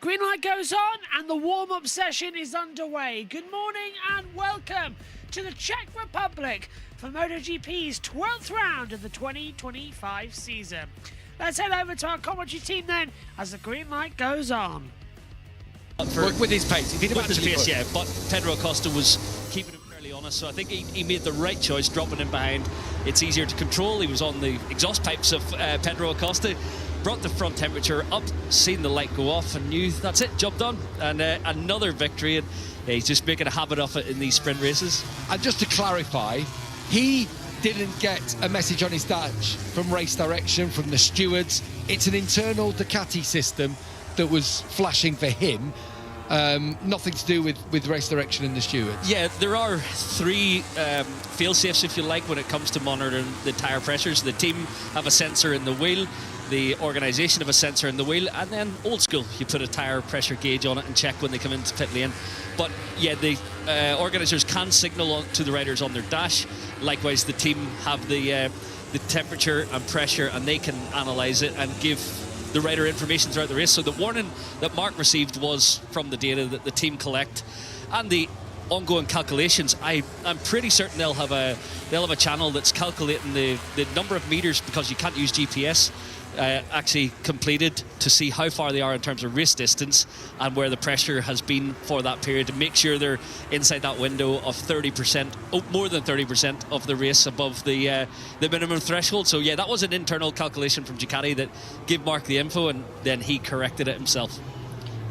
green light goes on and the warm-up session is underway. Good morning and welcome to the Czech Republic for MotoGP's 12th round of the 2025 season. Let's head over to our commentary team then as the green light goes on. With his pace, if he'd have actually pace, yeah, but Pedro Acosta was keeping him fairly honest, so I think he made the right choice, dropping him behind. It's easier to control. He was on the exhaust pipes of Pedro Acosta, brought the front temperature up, seen the light go off, and knew that's it, job done. And another victory, and he's just making a habit of it in these sprint races. And just to clarify, he didn't get a message on his dash from race direction, from the stewards. It's an internal Ducati system that was flashing for him. Nothing to do with race direction and the stewards. Yeah, there are three fail-safes, if you like, when it comes to monitoring the tyre pressures. The team have a sensor in the wheel, the organisation have a sensor in the wheel, and then old school, you put a tyre pressure gauge on it and check when they come into pit lane. But yeah, the organisers can signal to the riders on their dash. Likewise, the team have the temperature and pressure, and they can analyse it and give the rider information throughout the race. So the warning that Mark received was from the data that the team collect and the ongoing calculations. I'm pretty certain they'll have a channel that's calculating the number of meters, because you can't use GPS, actually completed, to see how far they are in terms of race distance and where the pressure has been for that period, to make sure they're inside that window of 30%, more than 30% of the race above the minimum threshold. So yeah, that was an internal calculation from Ducati that gave Mark the info, and then he corrected it himself.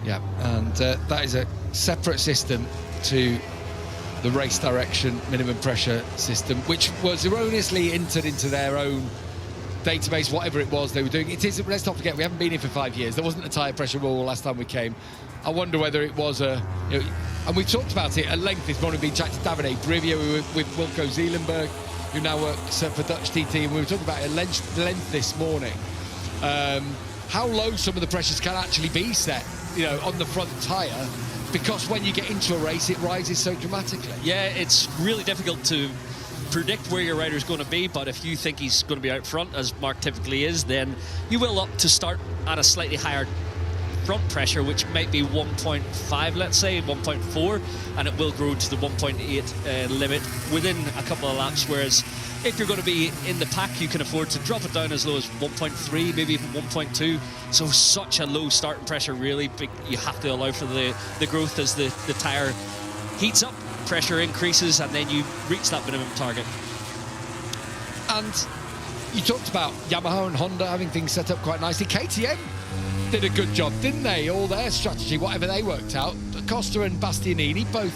Yeah, and that is a separate system to the race direction minimum pressure system, which was erroneously entered into their own database, whatever it was they were doing. It is, let's not forget, we haven't been here for 5 years. There wasn't a tyre pressure rule last time we came. I wonder whether it was a, and we've talked about it at length this morning, being chatted to Davide Brivio with Wilco Zeelenberg, who now works for Dutch TT, and we were talking about it at length this morning. How low some of the pressures can actually be set, on the front tyre, because when you get into a race, it rises so dramatically. Yeah, it's really difficult to predict where your rider's going to be, but if you think he's going to be out front, as Mark typically is, then you will opt to start at a slightly higher front pressure, which might be 1.5, let's say 1.4, and it will grow to the 1.8 limit within a couple of laps, whereas if you're going to be in the pack, you can afford to drop it down as low as 1.3, maybe even 1.2. So such a low starting pressure, really. You have to allow for the growth as the tyre heats up, pressure increases, and then you reach that minimum target. And you talked about Yamaha and Honda having things set up quite nicely. KTM did a good job, didn't they? All their strategy, whatever they worked out. Costa and Bastianini both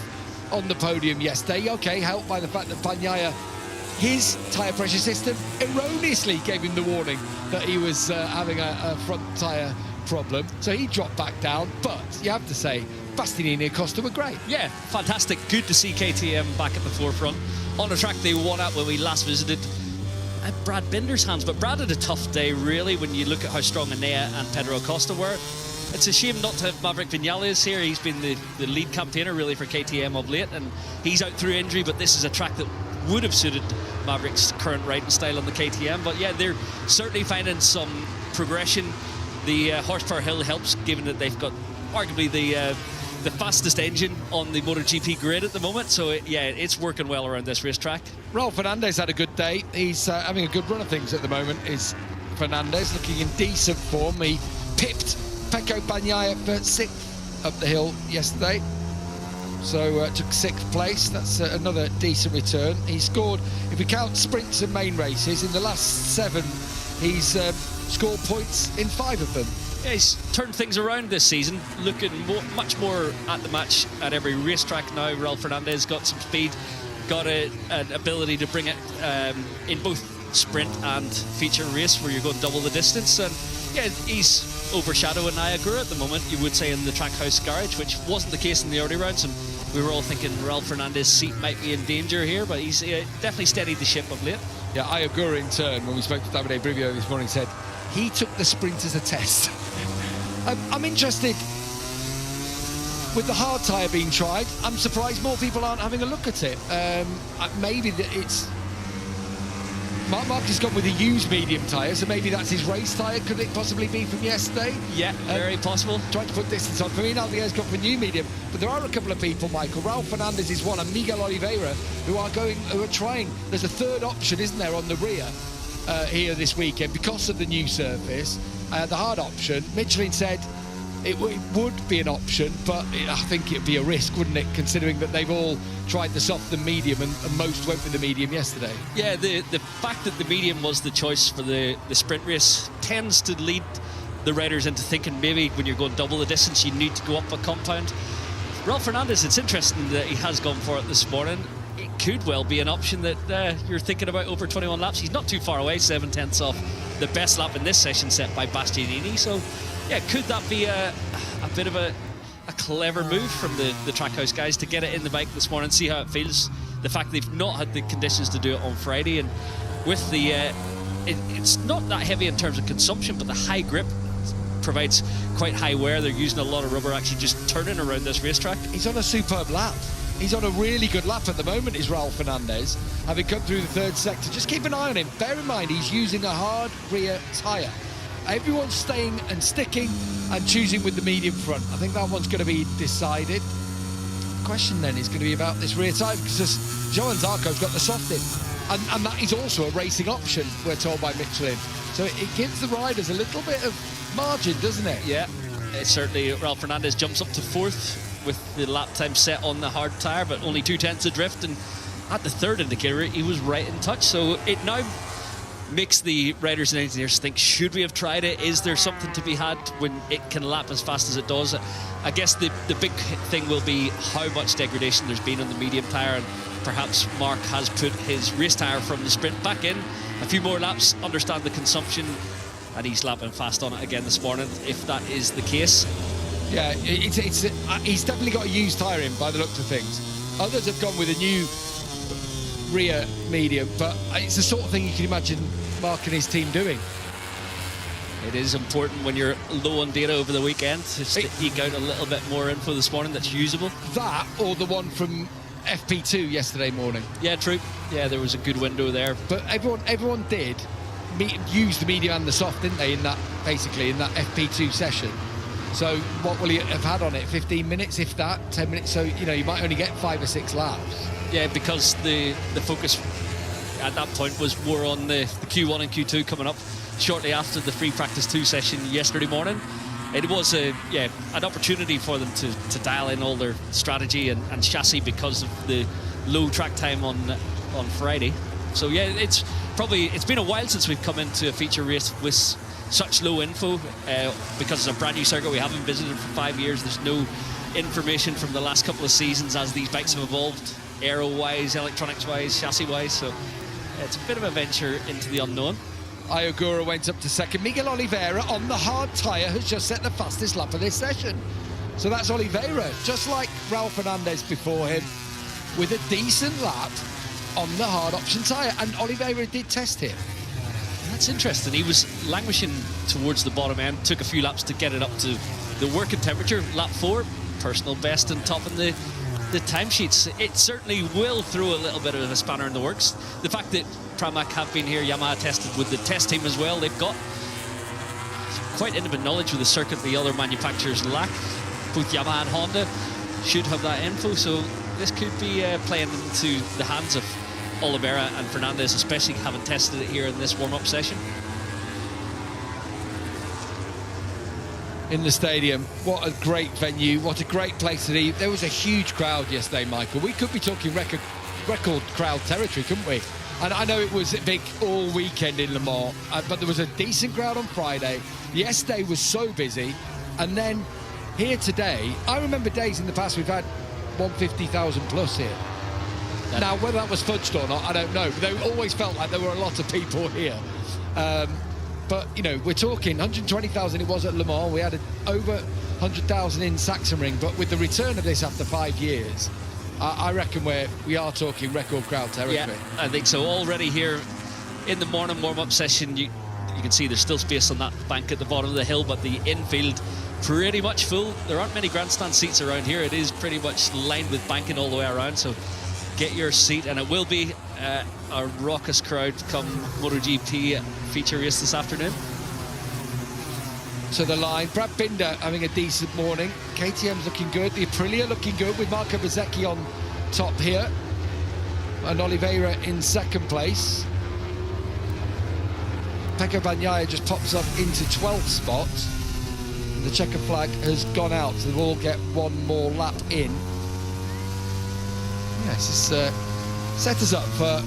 on the podium yesterday. Okay, helped by the fact that Bagnaia, his tyre pressure system erroneously gave him the warning that he was having a front tyre problem. So he dropped back down, but you have to say, Bastianini and Costa were great. Yeah, fantastic. Good to see KTM back at the forefront. On a track they won at when we last visited, at Brad Binder's hands, but Brad had a tough day, really, when you look at how strong Enea and Pedro Acosta were. It's a shame not to have Maverick Vinales here. He's been the lead campaigner, really, for KTM of late, and he's out through injury, but this is a track that would have suited Maverick's current riding style on the KTM. But yeah, they're certainly finding some progression. The horsepower hill helps, given that they've got arguably the fastest engine on the MotoGP grid at the moment. So yeah, it's working well around this racetrack. Raul Fernandez had a good day. He's having a good run of things at the moment, is Fernandez, looking in decent form. He pipped Pecco Bagnaia for 6th up the hill yesterday. So took 6th place. That's another decent return. He scored, if we count sprints and main races, in the last 7, he's scored points in 5 of them. Yeah, he's turned things around this season, looking much more at the match at every racetrack now. Raul Fernandez got some speed, got an ability to bring it in both sprint and feature race, where you're going double the distance. And yeah, he's overshadowing Ayagura at the moment, you would say, in the Trackhouse garage, which wasn't the case in the early rounds. And we were all thinking Raul Fernandez's seat might be in danger here, but he's definitely steadied the ship of late. Yeah, Ayagura, in turn, when we spoke to Davide Brivio this morning, said he took the sprint as a test. I'm interested, with the hard tyre being tried, I'm surprised more people aren't having a look at it. Maybe it's Mark has gone with a used medium tyre, so maybe that's his race tyre. Could it possibly be from yesterday? Yeah, very possible. Trying to put distance on. For me, Naldia's gone for new medium. But there are a couple of people, Michael. Ralph Fernandez is one, and Miguel Oliveira, who are trying. There's a third option, isn't there, on the rear here this weekend because of the new surface. The hard option, Michelin said it would be an option, but I think it'd be a risk, wouldn't it, considering that they've all tried the soft and medium, and most went with the medium yesterday. Yeah, the fact that the medium was the choice for the sprint race tends to lead the riders into thinking maybe when you're going double the distance you need to go up a compound. Ralph Fernandez, it's interesting that he has gone for it this morning. It could well be an option that you're thinking about over 21 laps. He's not too far away, 7/10 off the best lap in this session set by Bastianini. So yeah, could that be a bit of a clever move from the Trackhouse guys to get it in the bike this morning, see how it feels. The fact they've not had the conditions to do it on Friday, and with the it's not that heavy in terms of consumption, but the high grip provides quite high wear. They're using a lot of rubber actually just turning around this racetrack. He's on a superb lap. He's on a really good lap at the moment, is Ralph Fernandez, having come through the third sector. Just keep an eye on him. Bear in mind, he's using a hard rear tyre. Everyone's staying and sticking and choosing with the medium front. I think that one's going to be decided. The question then is going to be about this rear tyre, because Johan Zarco's got the soft in. And that is also a racing option, we're told by Michelin. So it gives the riders a little bit of margin, doesn't it? Yeah, it's certainly. Ralph Fernandez jumps up to 4th with the lap time set on the hard tyre, but only 2/10 adrift, and at the third indicator he was right in touch. So it now makes the riders and engineers think, should we have tried it? Is there something to be had when it can lap as fast as it does? I guess the big thing will be how much degradation there's been on the medium tyre, and perhaps Mark has put his race tyre from the sprint back in. A few more laps, understand the consumption, and he's lapping fast on it again this morning, if that is the case. Yeah, he's definitely got a used tyre in by the looks of things. Others have gone with a new rear medium, but it's the sort of thing you can imagine Mark and his team doing. It is important when you're low on data over the weekend to eke out a little bit more info this morning that's usable. That or the one from FP2 yesterday morning. Yeah, true. Yeah, there was a good window there. But everyone did use the medium and the soft, didn't they, in that FP2 session. So what will he have had on it? 15 minutes, if that, 10 minutes? So, you might only get 5 or 6 laps. Yeah, because the focus at that point was more on the Q1 and Q2 coming up shortly after the free practice 2 session yesterday morning. It was an opportunity for them to dial in all their strategy and chassis because of the low track time on Friday. So yeah, it's been a while since we've come into a feature race with such low info, because it's a brand new circuit we haven't visited for 5 years. There's no information from the last couple of seasons as these bikes have evolved, aero-wise, electronics-wise, chassis-wise. So it's a bit of a venture into the unknown. Ayogura went up to second. Miguel Oliveira on the hard tyre has just set the fastest lap of this session. So that's Oliveira, just like Ralph Fernandez before him, with a decent lap on the hard option tyre. And Oliveira did test him. That's interesting. He was languishing towards the bottom end, took a few laps to get it up to the working temperature. Lap 4, personal best and top in the timesheets. It certainly will throw a little bit of a spanner in the works. The fact that Pramac have been here, Yamaha tested with the test team as well. They've got quite intimate knowledge with the circuit the other manufacturers lack. Both Yamaha and Honda should have that info, so this could be playing into the hands of Oliveira and Fernandez, especially having tested it here in this warm-up session. In the stadium, what a great venue, what a great place to be. There was a huge crowd yesterday, Michael. We could be talking record crowd territory, couldn't we? And I know it was big all weekend in Le Mans, but there was a decent crowd on Friday. Yesterday was so busy, and then here today, I remember days in the past we've had 150,000 plus here. Now, whether that was fudged or not, I don't know. But they always felt like there were a lot of people here. But, we're talking 120,000 it was at Le Mans. We had over 100,000 in Sachsenring. But with the return of this after 5 years, I reckon we are talking record crowd territory. Yeah, I think so. Already here in the morning warm-up session, you can see there's still space on that bank at the bottom of the hill, but the infield pretty much full. There aren't many grandstand seats around here. It is pretty much lined with banking all the way around. So get your seat, and it will be a raucous crowd come MotoGP feature race this afternoon. To the line, Brad Binder having a decent morning. KTM's looking good, the Aprilia looking good with Marco Bezzecchi on top here, and Oliveira in second place. Pecco Bagnaia just pops up into 12th spot. The checker flag has gone out, so they'll all get one more lap in. Yes, it's set us up for...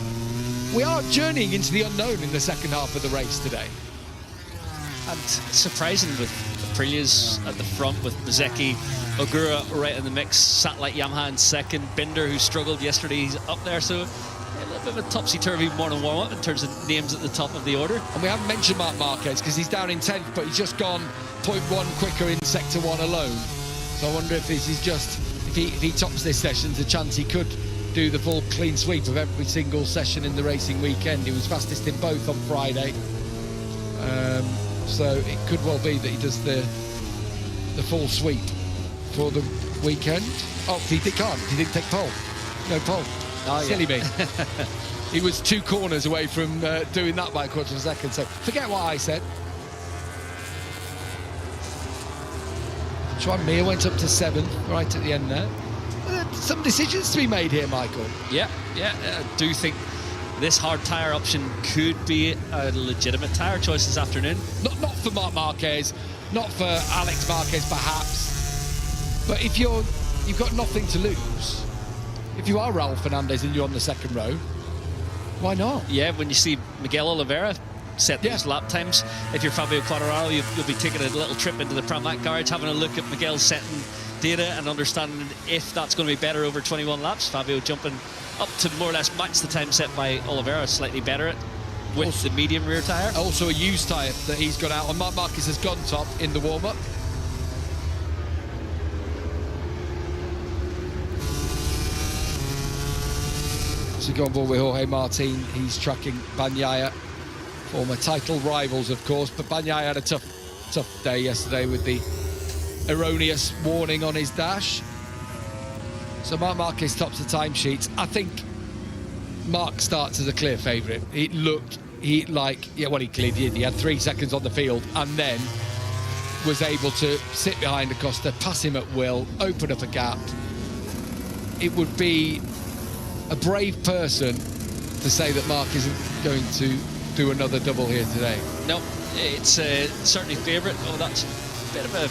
We are journeying into the unknown in the second half of the race today. And surprising with Aprilia's at the front with Bezzecchi, Ogura right in the mix, Satellite Yamaha in second, Binder, who struggled yesterday, he's up there, so a little bit of a topsy-turvy morning warm-up in terms of names at the top of the order. And we haven't mentioned Marc Marquez because he's down in 10th, but he's just gone 0.1 quicker in Sector 1 alone. So I wonder if this is just, if he tops this session, there's a chance he could do the full clean sweep of every single session in the racing weekend. He was fastest in both on Friday. So it could well be that he does the full sweep for the weekend. Oh, he can't. He didn't take pole. No pole. Oh, silly me. He was 2 corners away from doing that by a quarter of a second. So forget what I said. Joan Mir went up to 7th right at the end there. Some decisions to be made here, Michael. Yeah, I do think this hard tyre option could be a legitimate tyre choice this afternoon. Not for Marc Marquez, not for Alex Marquez perhaps, but if you've got nothing to lose, if you are Raul Fernandez and you're on the second row, why not? Yeah, when you see Miguel Oliveira set these lap times, if you're Fabio Quartararo, you'll be taking a little trip into the Pramac garage, having a look at Miguel's setting data and understanding if that's going to be better over 21 laps. Fabio jumping up to more or less match the time set by Oliveira, slightly better with also, the medium rear tyre. Also a used tyre that he's got out, and Marc Marquez has gone top in the warm-up. So go on board with Jorge Martin, he's tracking Bagnaia, former title rivals of course, but Bagnaia had a tough day yesterday with the erroneous warning on his dash. So Marc Marquez tops the timesheets. I think Marc starts as a clear favourite. He clearly did. He had 3 seconds on the field and then was able to sit behind Acosta, pass him at will, open up a gap. It would be a brave person to say that Marc isn't going to do another double here today. No, it's certainly favourite. Oh, that's a bit of a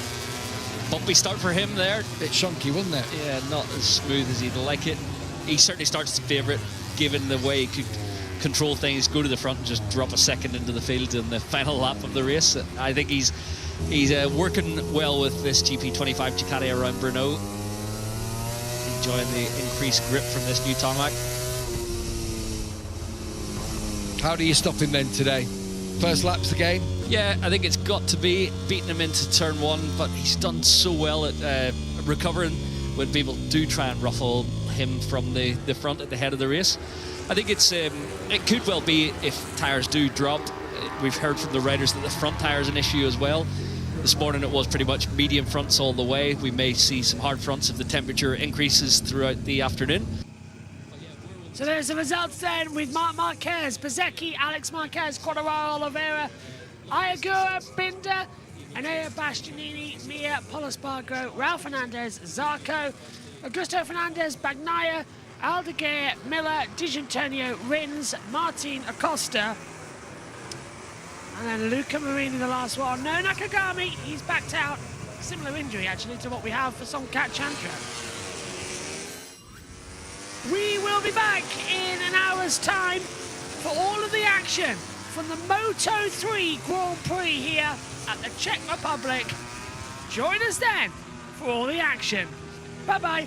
bumpy start for him there. A bit chunky, wasn't it? Yeah, not as smooth as he'd like it. He certainly starts to favourite, given the way he could control things, go to the front and just drop a second into the field in the final lap of the race. I think he's working well with this GP25 Ducati around Brno, enjoying the increased grip from this new tarmac. How do you stop him then today? First lap's the game? Yeah, I think it's got to be beating him into turn 1, but he's done so well at recovering when people do try and ruffle him from the front at the head of the race. I think it could well be if tyres do drop. We've heard from the riders that the front tyre is an issue as well. This morning it was pretty much medium fronts all the way. We may see some hard fronts if the temperature increases throughout the afternoon. So there's the results then with Marc Marquez, Bezzecchi, Alex Marquez, Quartararo, Oliveira, Ayagura, Binder, Enea Bastianini, Mia, Polispargo, Raul Fernandez, Zarco, Augusto Fernandez, Bagnaia, Aldeguer, Miller, Dijantonio, Rins, Martin, Acosta, and then Luca Marini, the last one. No Nakagami, he's backed out. Similar injury actually to what we have for Songkat Chandra. We will be back in an hour's time for all of the action from the Moto3 Grand Prix here at the Czech Republic. Join us then for all the action. Bye-bye.